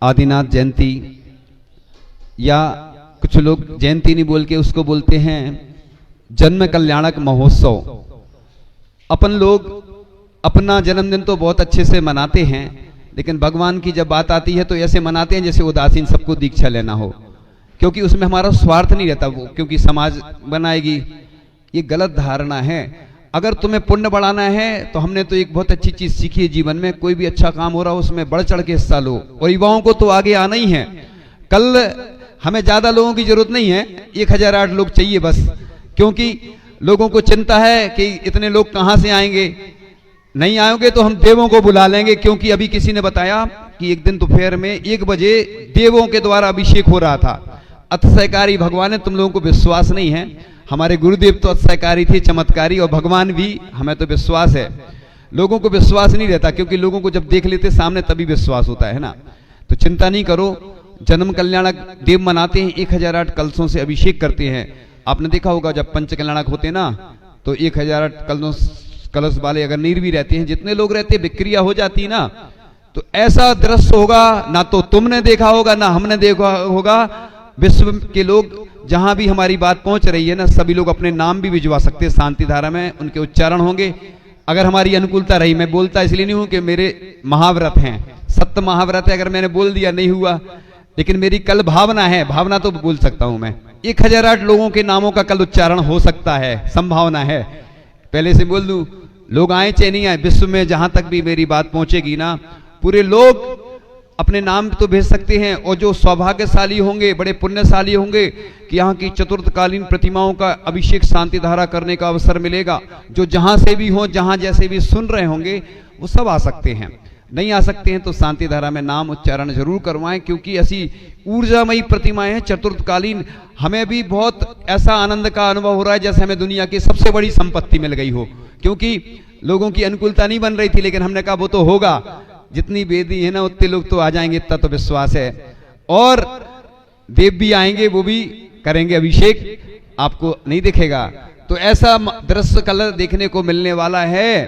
आदिनाथ जयंती, या कुछ लोग जयंती नहीं बोल के उसको बोलते हैं जन्म कल्याणक महोत्सव। अपन लोग अपना जन्मदिन तो बहुत अच्छे से मनाते हैं, लेकिन भगवान की जब बात आती है तो ऐसे मनाते हैं जैसे उदासीन सबको दीक्षा लेना हो, क्योंकि उसमें हमारा स्वार्थ नहीं रहता, वो क्योंकि समाज बनाएगी। ये गलत धारणा है। अगर तुम्हें पुण्य बढ़ाना है तो हमने तो एक बहुत अच्छी चीज सीखी है जीवन में, कोई भी अच्छा काम हो रहा हो उसमें बढ़ चढ़ के हिस्सा लो, और युवाओं को तो आगे आना ही है। कल हमें ज्यादा लोगों की जरूरत नहीं है, 1008 लोग चाहिए बस, क्योंकि लोगों को चिंता है कि इतने लोग कहां से आएंगे, नहीं आएंगे तो हम देवों को बुला लेंगे। क्योंकि अभी किसी ने बताया कि एक दिन दोपहर में 1 बजे देवों के द्वारा अभिषेक हो रहा था। अतिशयकारी भगवान है, तुम लोगों को विश्वास नहीं है। हमारे गुरुदेव तो अतिशयकारी थे, चमत्कारी, और भगवान भी, हमें तो विश्वास है। लोगों को विश्वास नहीं रहता, क्योंकि लोगों को जब देख लेते सामने तभी विश्वास होता है ना। तो चिंता नहीं करो, जन्म कल्याणक देव मनाते हैं, 1008 कलशों से अभिषेक करते हैं। आपने देखा होगा जब पंच कल्याणक होते हैं ना, तो 1008 कलश वाले अगर नीर भी रहते हैं, जितने लोग रहते हैं विक्रिया हो जाती ना, तो ऐसा दृश्य होगा ना तो तुमने देखा होगा ना हमने देखा होगा। विश्व के लोग जहां भी हमारी बात पहुंच रही है ना, सभी लोग अपने नाम भी भिजवा सकते हैं शांति धारा में, उनके उच्चारण होंगे अगर हमारी अनुकूलता रही। मैं बोलता इसलिए नहीं हूं कि मेरे महाव्रत हैं, सत्य महाव्रत है, अगर मैंने बोल दिया नहीं हुआ, लेकिन मेरी कल भावना है, भावना तो बोल सकता हूं मैं। 1008 लोगों के नामों का कल उच्चारण हो सकता है, संभावना है। पहले से बोल दूं, लोग आए चाहे नहीं आए, विश्व में जहां तक भी मेरी बात पहुंचेगी ना, पूरे लोग अपने नाम तो भेज सकते हैं। और जो सौभाग्यशाली होंगे, बड़े पुण्यशाली होंगे कि यहाँ की चतुर्थकालीन प्रतिमाओं का अभिषेक शांति धारा करने का अवसर मिलेगा, जो जहां से भी हो, जहां जैसे भी सुन रहे होंगे, वो सब आ सकते हैं। नहीं आ सकते हैं तो शांति धारा में नाम उच्चारण जरूर करवाएं, क्योंकि ऐसी ऊर्जामयी प्रतिमाएं हैं चतुर्थकालीन। हमें भी बहुत ऐसा आनंद का अनुभव हो रहा है जैसे हमें दुनिया की सबसे बड़ी संपत्ति मिल गई हो, क्योंकि लोगों की अनुकूलता नहीं बन रही थी, लेकिन हमने कहा वो तो होगा, जितनी वेदी है ना उतने लोग तो आ जाएंगे, इतना तो विश्वास है। और देव भी आएंगे, वो भी करेंगे अभिषेक, आपको नहीं दिखेगा। तो ऐसा दृश्य कल देखने को मिलने वाला है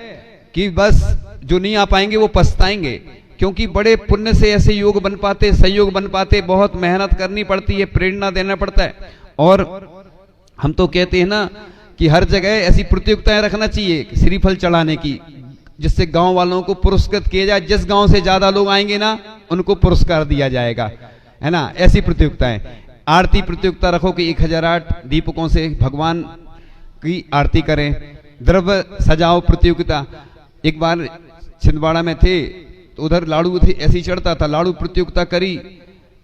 कि बस जो नहीं आ पाएंगे वो पछताएंगे, क्योंकि बड़े पुण्य से ऐसे योग बन पाते, संयोग बन पाते, बहुत मेहनत करनी पड़ती है, प्रेरणा देना पड़ता है। और हम तो कहते हैं ना कि हर जगह ऐसी प्रतियोगिताएं रखना चाहिए श्रीफल चढ़ाने की, जिससे गांव वालों को पुरस्कृत किया जाए। जिस गांव से ज्यादा लोग आएंगे ना, उनको पुरस्कार दिया जाएगा, है ना। ऐसी प्रतियोगिताएं, आरती प्रतियोगिता रखो कि 1008 दीपकों से भगवान की आरती करें। द्रव्य सजाओ प्रतियोगिता। एक बार छिंदवाड़ा में थे तो उधर लाड़ू थे, ऐसी चढ़ता था, लाड़ू प्रतियोगिता करी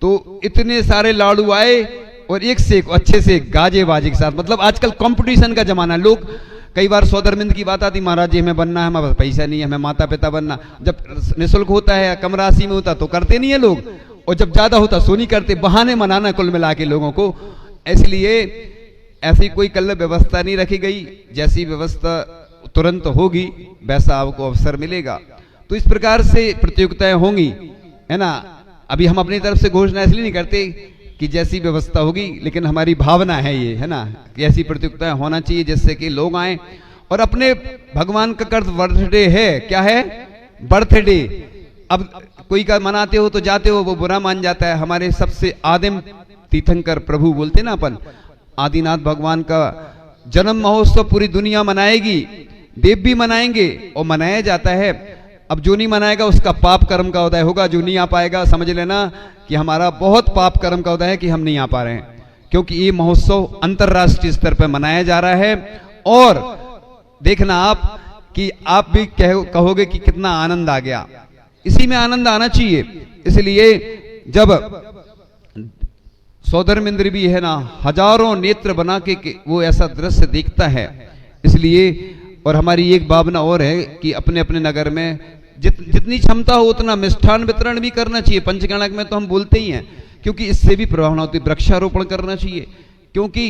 तो इतने सारे लाड़ू आए, और एक से एक अच्छे से गाजे बाजे के साथ। मतलब आजकल कंपटीशन का जमाना है। लोग कई बार सौदरमिंद की बात आती, महाराज जी हमें बनना है, हमारे पास पैसा नहीं है, हमें माता पिता बनना। जब निःशुल्क होता है, कम राशि में होता तो करते नहीं है लोग, और जब ज्यादा होता सो नहीं करते, बहाने मनाना कुल मिला के लोगों को। इसलिए ऐसी कोई कल व्यवस्था नहीं रखी गई, जैसी व्यवस्था तुरंत होगी वैसा आपको अवसर मिलेगा। तो इस प्रकार से प्रतियोगिताएं होंगी, है ना। अभी हम अपनी तरफ से घोषणा इसलिए नहीं करते कि जैसी व्यवस्था होगी, लेकिन हमारी भावना है ये, है ना, कि ऐसी प्रतियोगिताएं होना चाहिए जिससे कि लोग आए। और अपने भगवान का कर्त बर्थडे है, क्या है, बर्थडे। अब कोई का मनाते हो तो जाते हो, वो बुरा मान जाता है। हमारे सबसे आदिम तीर्थंकर प्रभु बोलते ना अपन, आदिनाथ भगवान का जन्म महोत्सव पूरी दुनिया मनाएगी, देव भी मनाएंगे और मनाया जाता है। अब जो नहीं मनाएगा उसका पाप कर्म का उदय होगा, जो नहीं आ पाएगा समझ लेना कि हमारा बहुत पाप कर्म का उदय है कि हम नहीं आ पा रहे हैं, क्योंकि ये महोत्सव अंतरराष्ट्रीय स्तर पर मनाया जा रहा है। और देखना आप कि आप भी कहोगे कि कितना आनंद आ गया। इसी में आनंद आना चाहिए। इसलिए जब सौधर्मेंद्र भी है ना, हजारों नेत्र बना के वो ऐसा दृश्य देखता है। इसलिए और हमारी एक भावना और है कि अपने अपने नगर में जितनी क्षमता हो उतना मिष्ठान वितरण भी करना चाहिए। पंचकर्णक में तो हम बोलते ही हैं, क्योंकि इससे भी प्रभावना होती है। वृक्षारोपण करना चाहिए, क्योंकि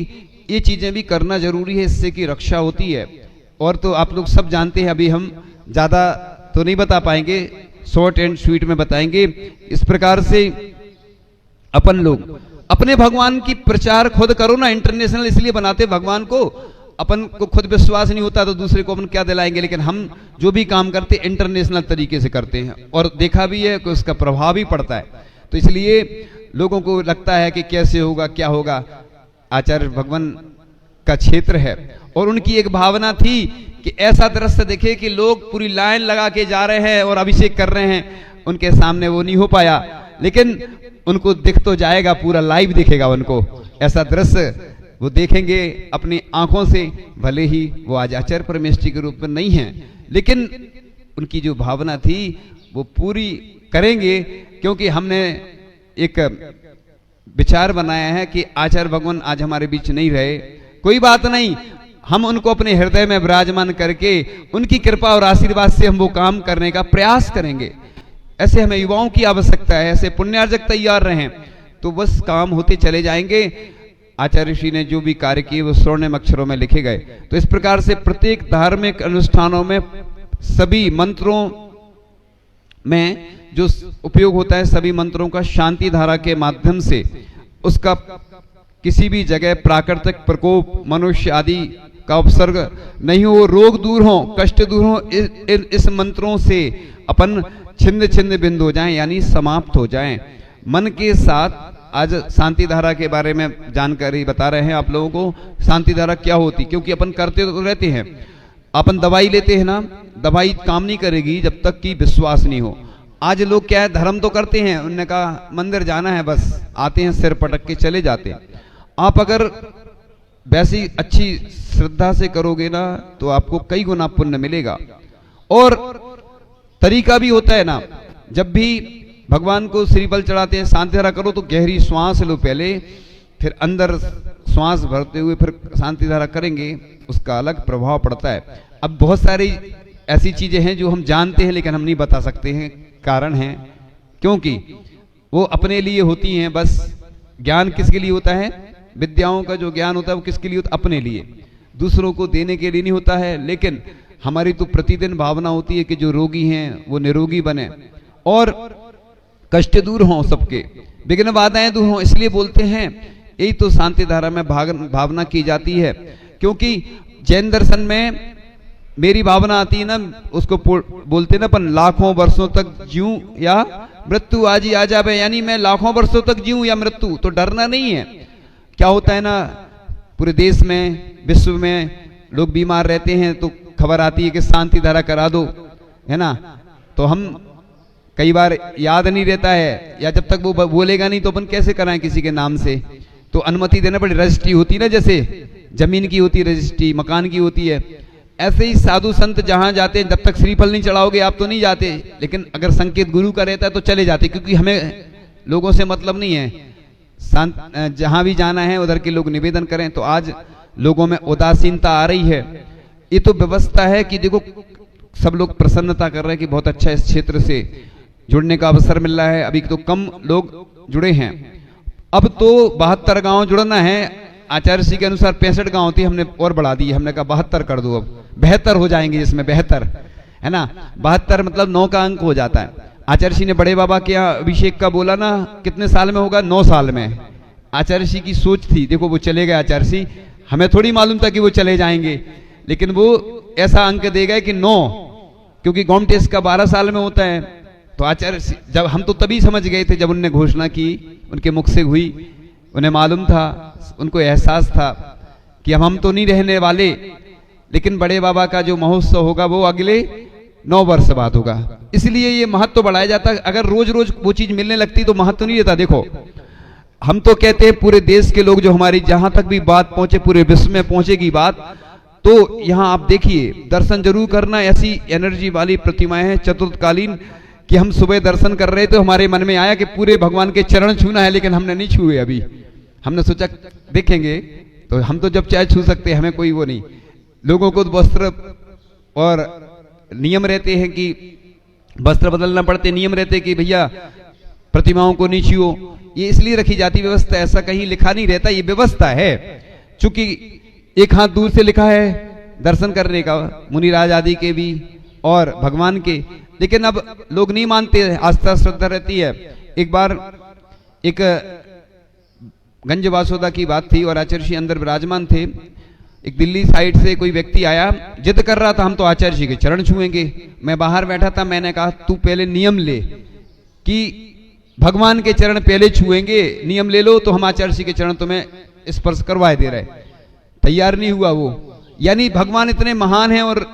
ये चीजें भी करना जरूरी है, इससे की रक्षा होती है। और तो आप लोग सब जानते हैं, अभी हम ज्यादा तो नहीं बता पाएंगे, शॉर्ट एंड स्वीट में बताएंगे। इस प्रकार से अपन लोग अपने भगवान की प्रचार खुद करो ना। इंटरनेशनल इसलिए बनाते भगवान को, अपन को खुद विश्वास नहीं होता तो दूसरे को अपन क्या दिलाएंगे। लेकिन हम जो भी काम करते इंटरनेशनल तरीके से करते हैं, और देखा भी है कि उसका प्रभाव भी पड़ता है। तो इसलिए लोगों को लगता है कि कैसे होगा, क्या होगा। आचार्य भगवान का क्षेत्र है और उनकी एक भावना थी कि ऐसा दृश्य देखे कि लोग पूरी लाइन लगा के जा रहे हैं और अभिषेक कर रहे हैं। उनके सामने वो नहीं हो पाया, लेकिन उनको दिख तो जाएगा, पूरा लाइव दिखेगा उनको। ऐसा दृश्य वो देखेंगे अपनी आंखों से, भले ही वो आज आचार्य परमेष्ठी के रूप में नहीं है, लेकिन उनकी जो भावना थी वो पूरी करेंगे। क्योंकि हमने एक विचार बनाया है कि आचार्य भगवान आज हमारे बीच नहीं रहे, कोई बात नहीं, हम उनको अपने हृदय में विराजमान करके उनकी कृपा और आशीर्वाद से हम वो काम करने का प्रयास करेंगे। ऐसे हमें युवाओं की आवश्यकता है, ऐसे पुण्यार्जक तैयार रहें तो बस काम होते चले जाएंगे। आचार्य श्री ने जो भी कार्य किए वो स्वर्णिम अक्षरों में लिखे गए। तो इस प्रकार से प्रत्येक धार्मिक अनुष्ठानों में सभी मंत्रों में जो उपयोग होता है, सभी मंत्रों का शांति धारा के माध्यम से उसका किसी भी जगह प्राकृतिक प्रकोप, मनुष्य आदि का उपसर्ग नहीं हो, रोग दूर हो, कष्ट दूर हो, इस मंत्रों से अपन छिन्न छिन्न बिंदु हो जाएं, यानी समाप्त हो जाएं। मन के साथ आज शांति धारा के बारे में जानकारी बता रहे हैं आप लोगों को। शांति धारा क्या होती, क्योंकि अपन करते तो रहते हैं, अपन दवाई लेते हैं ना, दवाई काम नहीं करेगी जब तक कि विश्वास नहीं हो। आज लोग क्या है, धर्म तो करते हैं, उन्होंने कहा मंदिर जाना है, बस आते हैं, सिर पटक के चले जाते हैं। आप अगर वैसी अच्छी श्रद्धा से करोगे ना तो आपको कई गुना पुण्य मिलेगा। और तरीका भी होता है ना, जब भी भगवान को श्रीफल चढ़ाते हैं, शांति धारा करो तो गहरी श्वास लो पहले, फिर अंदर श्वास भरते हुए फिर शांति धारा करेंगे, उसका अलग प्रभाव पड़ता है। अब बहुत सारी ऐसी चीजें हैं जो हम जानते हैं लेकिन हम नहीं बता सकते हैं, कारण है क्योंकि वो अपने लिए होती हैं। बस ज्ञान किसके लिए होता है, विद्याओं का जो ज्ञान होता है वो किसके लिए होता है, अपने लिए, दूसरों को देने के लिए नहीं होता है। लेकिन हमारी तो प्रतिदिन भावना होती है कि जो रोगी हैं वो निरोगी बने और कष्ट दूर हों, सबके विघ्न बाधाएं दूर हों। इसलिए बोलते हैं, यही तो शांति धारा में भावना की जाती है। क्योंकि जैन दर्शन में मेरी भावना आती है ना, उसको बोलते ना अपन, लाखों वर्षों तक जीऊं या मृत्यु आज ही आ जावे, यानी मैं लाखों वर्षों तक जीऊं या मृत्यु, तो डरना नहीं है। क्या होता है ना, पूरे देश में, विश्व में लोग बीमार रहते हैं तो खबर आती है कि शांति धारा करा दो, है ना, तो हम कई बार याद नहीं रहता है, या जब तक वो बोलेगा नहीं तो अपन कैसे कराएं किसी के नाम से, तो अनुमति देना पड़े। रजिस्ट्री होती है ना, जैसे जमीन की होती है रजिस्ट्री, मकान की होती है, ऐसे ही साधु संत जहां जाते हैं, जब तक श्रीफल नहीं चढ़ाओगे आप तो नहीं जाते, लेकिन अगर संकेत गुरु का रहता है तो चले जाते, क्योंकि हमें लोगों से मतलब नहीं है, जहां भी जाना है उधर के लोग निवेदन करें। तो आज लोगों में उदासीनता आ रही है, ये तो व्यवस्था है कि देखो सब लोग प्रसन्नता कर रहे हैं कि बहुत अच्छा इस क्षेत्र से जुड़ने का अवसर मिल रहा है। अभी तो कम लोग जुड़े हैं, अब तो 72 गांव जुड़ना है। आचार्य श्री के अनुसार 65 गांव थी, हमने और बढ़ा दी, हमने कहा 72 कर दो, अब 72 हो जाएंगे, जिसमें 72 है ना, 72 मतलब 9 का अंक हो जाता है। आचार्य श्री ने बड़े बाबा के यहाँ अभिषेक का बोला ना, कितने साल में होगा, 9 साल में। आचार्य श्री की सोच थी, देखो वो चले गए आचार्य श्री, हमें थोड़ी मालूम था कि वो चले जाएंगे, लेकिन वो ऐसा अंक दे गए कि 9, क्योंकि गौम टेस्ट का 12 साल में होता है। तो आचार्य जब हम तो तभी समझ गए थे जब उनने घोषणा की, उनके मुख से हुई, उन्हें मालूम था, उनको एहसास था कि अब हम तो नहीं रहने वाले, लेकिन बड़े बाबा का जो महोत्सव होगा वो अगले 9 वर्ष बाद होगा। इसलिए ये महत्व बढ़ाया जाता है। अगर रोज रोज वो चीज मिलने लगती तो महत्व नहीं रहता। देखो हम तो कहते हैं पूरे देश के लोग, जो हमारी जहां तक भी बात पहुंचे, पूरे विश्व में पहुंचेगी बात, तो यहां आप देखिए दर्शन जरूर करना। ऐसी एनर्जी वाली प्रतिमाएं हैं चतुर्थकालीन कि हम सुबह दर्शन कर रहे थे, हमारे मन में आया कि पूरे भगवान के चरण छूना है, लेकिन हमने नहीं छुए अभी। हमने सोचा देखेंगे, तो हम तो जब चाहे छू सकते हैं, हमें कोई वो नहीं। लोगों को वस्त्र और नियम रहते हैं कि वस्त्र बदलना पड़ते, नियम रहते कि भैया प्रतिमाओं को नहीं छुओ, ये इसलिए रखी जाती व्यवस्था, ऐसा कहीं लिखा नहीं रहता, ये व्यवस्था है। चूंकि एक हाथ दूर से लिखा है दर्शन करने का, मुनिराज आदि के भी और भगवान के, लेकिन अब लोग नहीं मानते, आस्था श्रद्धा रहती है। एक बार एक गंज वासोदा की बात थी और आचार्य जी अंदर विराजमान थे। एक दिल्ली साइड से कोई व्यक्ति आया, जिद कर रहा था हम तो आचार्य जी के चरण छुएंगे। मैं बाहर बैठा था, मैंने कहा तू पहले नियम ले कि भगवान के चरण पहले छुएंगे, नियम ले लो तो हम आचार्य जी के चरण तुम्हें स्पर्श करवाए दे रहे, तैयार नहीं हुआ वो। यानी भगवान इतने महान हैं और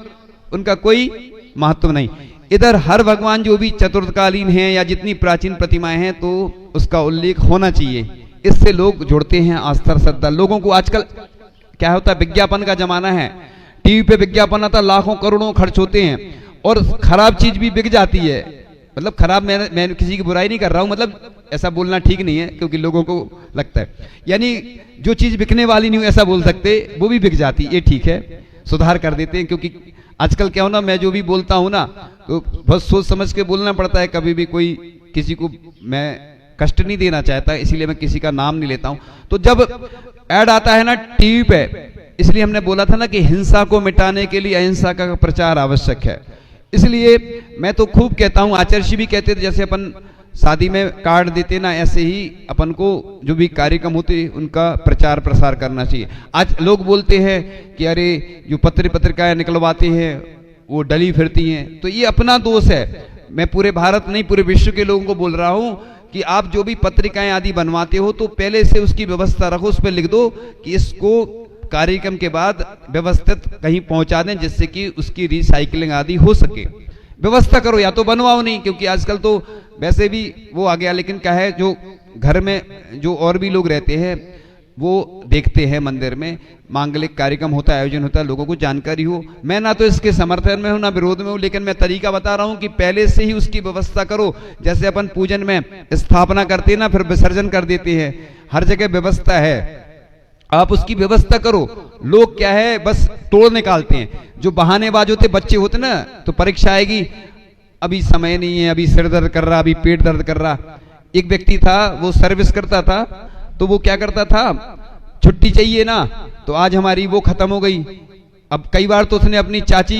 उनका कोई महत्व नहीं। इधर हर भगवान जो भी चतुर्थकालीन हैं या जितनी प्राचीन प्रतिमाएं हैं तो उसका उल्लेख होना चाहिए, इससे लोग जुड़ते हैं, आस्था श्रद्धा। लोगों को आजकल क्या होता है, विज्ञापन का जमाना है, टीवी पे विज्ञापन आता, लाखों करोड़ों खर्च होते हैं और खराब चीज भी बिक जाती है। मतलब खराब, मैं किसी की बुराई नहीं कर रहा हूं, मतलब ऐसा बोलना ठीक नहीं है क्योंकि लोगों को लगता है, यानी जो चीज बिकने वाली नहीं ऐसा बोल सकते, वो भी बिक जाती, ये ठीक है, सुधार कर देते हैं। क्योंकि आजकल क्या हो ना, मैं जो भी बोलता हूं ना तो बहुत सोच समझ के बोलना पड़ता है, कभी भी कोई किसी को मैं कष्ट नहीं देना चाहता, इसलिए मैं किसी का नाम नहीं लेता हूं। तो जब ऐड आता है ना टीवी पे, इसलिए हमने बोला था ना कि हिंसा को मिटाने के लिए अहिंसा का प्रचार आवश्यक है। इसलिए मैं तो खूब कहता हूं, आचार्य जी भी कहते थे, जैसे अपन शादी में कार्ड देते ना, ऐसे ही अपन को जो भी कार्यक्रम होते उनका प्रचार प्रसार करना चाहिए। आज लोग बोलते हैं कि अरे जो पत्रिकाएं निकलवाते हैं वो डली फिरती हैं, तो ये अपना दोष है। मैं पूरे भारत नहीं, पूरे विश्व के लोगों को बोल रहा हूं कि आप जो भी पत्रिकाएं आदि बनवाते हो तो पहले से उसकी व्यवस्था रखो, उस पर लिख दो कि इसको कार्यक्रम के बाद व्यवस्थित कहीं पहुंचा दें जिससे कि उसकी रिसाइकलिंग आदि हो सके। व्यवस्था करो, या तो बनवाओ नहीं, क्योंकि आजकल तो वैसे भी वो आ गया। लेकिन क्या है, जो घर में जो और भी लोग रहते हैं वो देखते हैं, मंदिर में मांगलिक कार्यक्रम होता है, आयोजन होता है, लोगों को जानकारी हो। मैं ना तो इसके समर्थन में हूं ना विरोध में हूं, लेकिन मैं तरीका बता रहा हूं कि पहले से ही उसकी व्यवस्था करो। जैसे अपन पूजन में स्थापना करते हैं ना, फिर विसर्जन कर देते हैं, हर जगह व्यवस्था है, आप उसकी व्यवस्था करो। लोग क्या है बस तोड़ निकालते हैं, जो बहानेबाज होते बच्चे होते ना, तो परीक्षा आएगी, अभी समय नहीं है, अभी सिर दर्द कर रहा, अभी पेट दर्द कर रहा। एक व्यक्ति था, वो सर्विस करता था, तो वो क्या करता था, छुट्टी चाहिए ना, तो आज हमारी वो खत्म हो गई। अब कई बार तो उसने अपनी चाची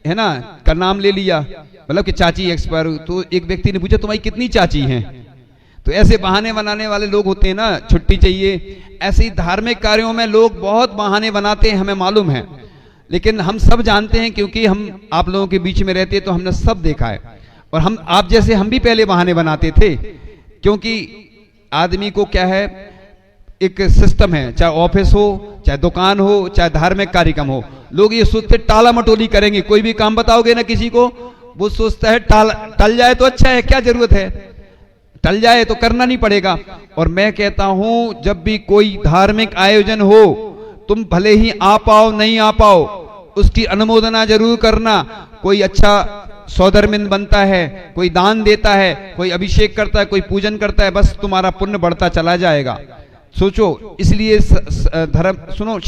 है ना का नाम ले लिया, मतलब कि चाची एक्सपायर। तो एक व्यक्ति ने पूछा तुम्हारी कितनी चाची हैं? तो ऐसे बहाने बनाने वाले लोग होते हैं ना, छुट्टी चाहिए। ऐसे ही धार्मिक कार्यों में लोग बहुत बहाने बनाते हैं, हमें मालूम है, लेकिन हम सब जानते हैं क्योंकि हम आप लोगों के बीच में रहते हैं, तो हमने सब देखा है। और हम आप जैसे हम भी पहले बहाने बनाते थे, क्योंकि आदमी को क्या है, एक सिस्टम है, चाहे ऑफिस हो, चाहे दुकान हो, चाहे धार्मिक कार्यक्रम हो, लोग ये सोचते टाला मटोली करेंगे। कोई भी काम बताओगे ना किसी को, वो सोचता है टल जाए तो अच्छा है, क्या जरूरत है, टल जाए तो करना नहीं पड़ेगा। और मैं कहता हूं जब भी कोई धार्मिक आयोजन हो, तुम भले ही आ पाओ नहीं आ पाओ, उसकी अनुमोदना जरूर करना। कोई अच्छा सौधर्मिंद बनता है, कोई दान देता है, कोई अभिषेक करता है, कोई पूजन करता है, बस तुम्हारा पुण्य बढ़ता चला जाएगा। सोचो, इसलिए धर्म सुनो,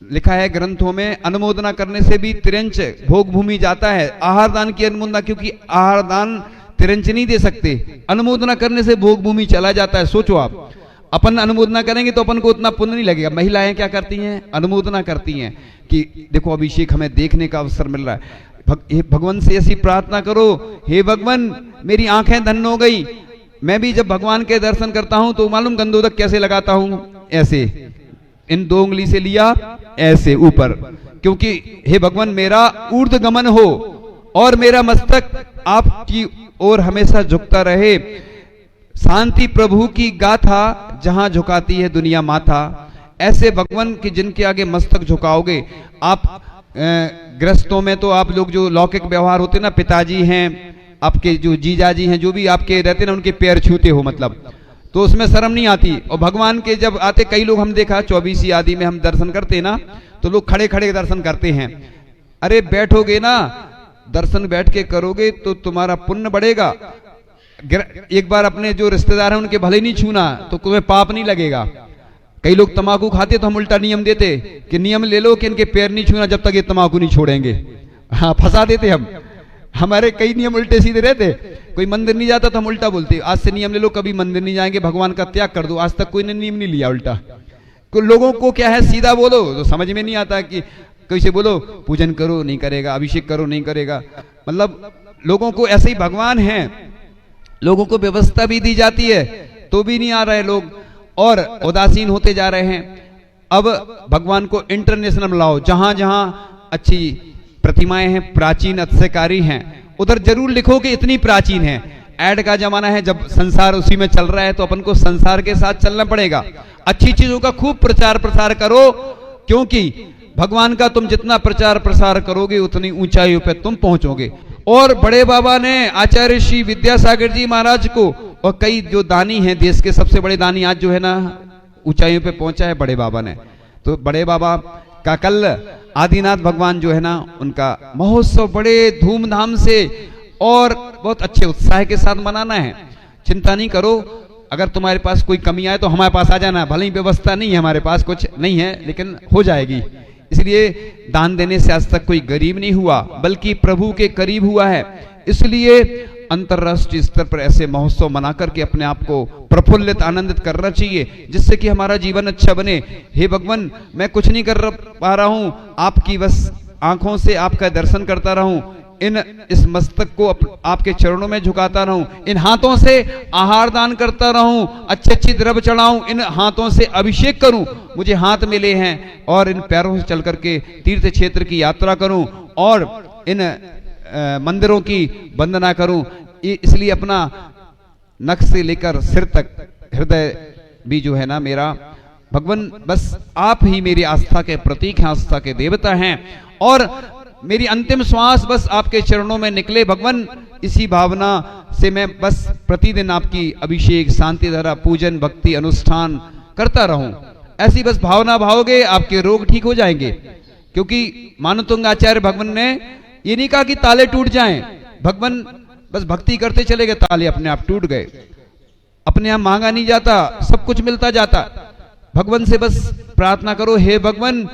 लिखा है ग्रंथों में, अनुमोदना करने से भी तिरंच भोग भूमि जाता है। आहार दान की अनुमोदना, क्योंकि आहार दान तिरंच नहीं दे सकते, अनुमोदना करने से भोग भूमि चला जाता है। सोचो आप, अपन अनुमोदना करेंगे तो अपन को उतना पुण्य नहीं लगेगा। महिलाएं क्या करती हैं, अनुमोदना करती हैं कि देखो अभिषेक हमें देखने का अवसर मिल रहा है। भगवान से ऐसी प्रार्थना करो, हे भगवान मेरी आंखें धन्य हो गई। मैं भी जब भगवान के दर्शन करता हूं तो मालूम गंधोदक कैसे लगाता हूं, ऐसे इन 2 उंगली से लिया ऐसे ऊपर, क्योंकि हे भगवान मेरा ऊर्ध्व गमन हो और मेरा मस्तक आपकी ओर हमेशा झुकता रहे। शांति प्रभु की गाथा जहां झुकाती है दुनिया माथा। ऐसे भगवान की जिनके आगे मस्तक झुकाओगे आप। ग्रस्तों में तो आप लोग जो लौकिक व्यवहार होते ना, पिताजी हैं, आपके जो जीजाजी हैं, जो भी आपके रहते ना, उनके पैर छूते हो, मतलब तो उसमें शर्म नहीं आती। और भगवान के जब आते, कई लोग हम देखा 24 आदि में हम दर्शन करते ना, तो लोग खड़े खड़े दर्शन करते हैं। अरे बैठोगे ना, दर्शन बैठ के करोगे तो तुम्हारा पुण्य बढ़ेगा। एक बार अपने जो रिश्तेदार हैं उनके भले नहीं छूना तो तुम्हें पाप नहीं लगेगा। कई लोग तंबाकू खाते तो हम उल्टा नियम देते कि नियम ले लो कि इनके पैर नहीं छूना जब तक ये तंबाकू नहीं छोड़ेंगे। हाँ, फंसा देते हम। हमारे कई नियम उल्टे सीधे रहते। कोई मंदिर नहीं जाता तो हम उल्टा बोलते, आज से नियम ले लो, कभी मंदिर नहीं जाएंगे, भगवान का त्याग कर दो। आज तक कोई ने नियम नहीं लिया उल्टा। तो लोगों को क्या है, सीधा बोलो तो समझ में नहीं आता कि कैसे बोलो, पूजन करो नहीं करेगा, अभिषेक करो नहीं करेगा। मतलब लोगों को ऐसे ही भगवान है, लोगों को व्यवस्था भी दी जाती है तो भी नहीं आ रहे लोग और उदासीन होते जा रहे हैं। अब भगवान को इंटरनेशनल लाओ, जहां जहां अच्छी प्रतिमाएं हैं, प्राचीन अतिशयकारी हैं, उधर जरूर लिखो कि इतनी प्राचीन है। ऐड का जमाना है, जब संसार उसी में चल रहा है तो अपन को संसार के साथ चलना पड़ेगा। अच्छी चीजों का खूब प्रचार प्रसार करो, क्योंकि भगवान का तुम जितना प्रचार प्रसार करोगे उतनी ऊंचाइयों पे तुम पहुंचोगे। और बड़े बाबा ने आचार्य श्री विद्यासागर जी महाराज को और कई जो दानी हैं, देश के सबसे बड़े दानी आज जो है ना ऊंचाइयों पे पहुंचा है बड़े बाबा ने। तो बड़े बाबा का कल आदिनाथ भगवान जो है ना उनका महोत्सव बड़े धूमधाम से और बहुत अच्छे उत्साह के साथ मनाना है। चिंता नहीं करो, अगर तुम्हारे पास कोई कमी आए तो हमारे पास आ जाना। भले ही व्यवस्था नहीं है हमारे पास, कुछ नहीं है, लेकिन हो जाएगी। इसलिए दान देने से आज तक कोई गरीब नहीं हुआ, बल्कि प्रभु के करीब हुआ है। इसलिए अंतर्राष्ट्रीय स्तर पर ऐसे महोत्सव मना करके अपने आप को प्रफुल्लित आनंदित करना चाहिए, जिससे कि हमारा जीवन अच्छा बने। हे भगवान, मैं कुछ नहीं कर पा रहा हूं, आपकी बस आंखों से आपका दर्शन करता रहूं, इस मस्तक को आपके चरणों में झुकाता रहूं, इन हाथों से आहार दान करता रहूं, अच्छी अच्छी द्रव्य चढ़ाऊं, इन हाथों से अभिषेक करूं, मुझे हाथ मिले हैं, और इन पैरों से चल करके तीर्थ क्षेत्र की यात्रा करूं और इन मंदिरों की वंदना करूं। इसलिए अपना नख से लेकर सिर तक हृदय भी जो है ना मेरा भगवान, बस आप ही मेरी आस्था के प्रतीक हैं, आस्था के देवता हैं, और मेरी अंतिम श्वास बस आपके चरणों में निकले भगवान। इसी भावना से मैं बस प्रतिदिन आपकी अभिषेक, शांति धारा, पूजन, भक्ति, अनुष्ठान करता रहूं। ऐसी बस भावना भाओगे, आपके रोग ठीक हो जाएंगे। क्योंकि मानतुंग आचार्य भगवान ने ये नहीं कहा कि ताले टूट जाएं, भगवान बस भक्ति करते चले गए, ताले अपने आप टूट गए। अपने आप मांगा नहीं जाता, सब कुछ मिलता जाता। भगवान से बस प्रार्थना करो, हे भगवान,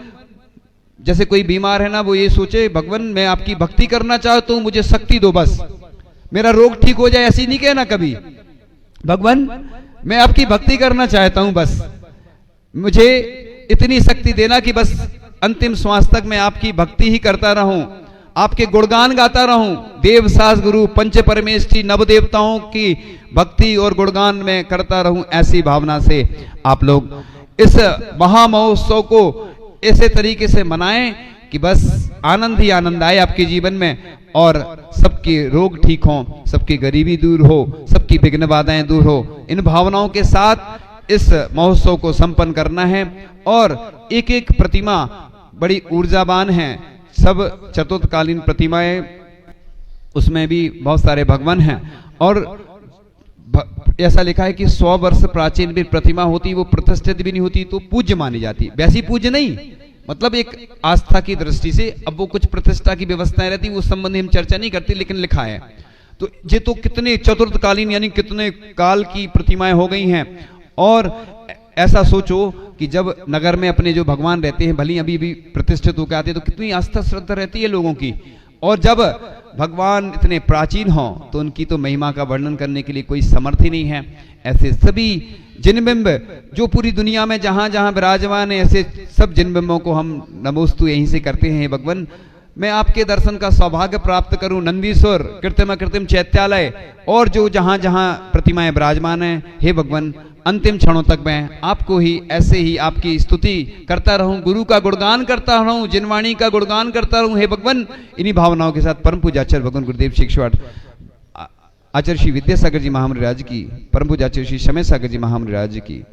जैसे कोई बीमार है ना, वो ये सोचे भगवान मैं आपकी भक्ति करना चाहता हूं, मुझे शक्ति दो, बस मेरा रोग ठीक हो जाए। ऐसी नहीं कहना कभी, भगवान मैं आपकी भक्ति करना चाहता हूं, बस मुझे इतनी शक्ति देना कि बस अंतिम श्वास तक मैं आपकी भक्ति ही करता रहूं, आपके गुणगान गाता रहूं। देव सास गुरु पंच परमेष्ठी नव देवताओं की भक्ति और गुणगान में करता रहूं। ऐसी भावना से आप लोग इस महामहोत्सव को ऐसे तरीके से मनाएं कि बस आनंद ही आनंद आए आपके जीवन में, और सबके रोग ठीक हों, सबकी गरीबी दूर हो, सबकी विघ्न बाधाएं दूर हो। इन भावनाओं के साथ इस महोत्सव को संपन्न करना है। और एक एक प्रतिमा बड़ी ऊर्जावान है, सब चतुर्थकालीन प्रतिमाएं, उसमें भी बहुत सारे भगवान हैं। और ऐसा लिखा है कि 100 वर्ष प्राचीन भी प्रतिमा होती, वो प्रतिष्ठित भी नहीं होती तो पूज्य मानी जाती। वैसी पूज्य नहीं, मतलब एक आस्था की दृष्टि से। अब वो कुछ प्रतिष्ठा की व्यवस्थाएं रहती, वो संबंधी हम चर्चा नहीं करते, लेकिन लिखा है। तो ये तो कितने चतुर्थकालीन यानी कितने काल की प्रतिमाएं हो गई हैं। और ऐसा सोचो कि जब नगर में अपने जो भगवान रहते हैं, भली अभी भी प्रतिष्ठित होकर आते हैं, तो कितनी आस्था श्रद्धा रहती है लोगों की। और जब भगवान इतने प्राचीन हों तो उनकी तो महिमा का वर्णन करने के लिए कोई समर्थ ही नहीं है। ऐसे सभी जिनबिंब जो पूरी दुनिया में जहां जहां विराजमान है, ऐसे सब जिनबिंबों को हम नमोस्तु यहीं से करते हैं। भगवान मैं आपके दर्शन का सौभाग्य प्राप्त करूं। नंदीश्वर, कृत्रिम कृत्रिम चैत्यालय और जो जहां जहां प्रतिमाएं विराजमान है, हे भगवान अंतिम क्षणों तक मैं आपको ही ऐसे ही आपकी स्तुति करता रहूं, गुरु का गुणगान करता रहूं, जिनवाणी का गुणगान करता रहूं। हे भगवान, इन्हीं भावनाओं के साथ परम पूज्य आचार्य भगवान गुरुदेव शिक्षवाट आचार्य श्री विद्यासागर जी महामंडराज की, परम पूज्य आचार्य श्री समय सागर जी महामंडराज की।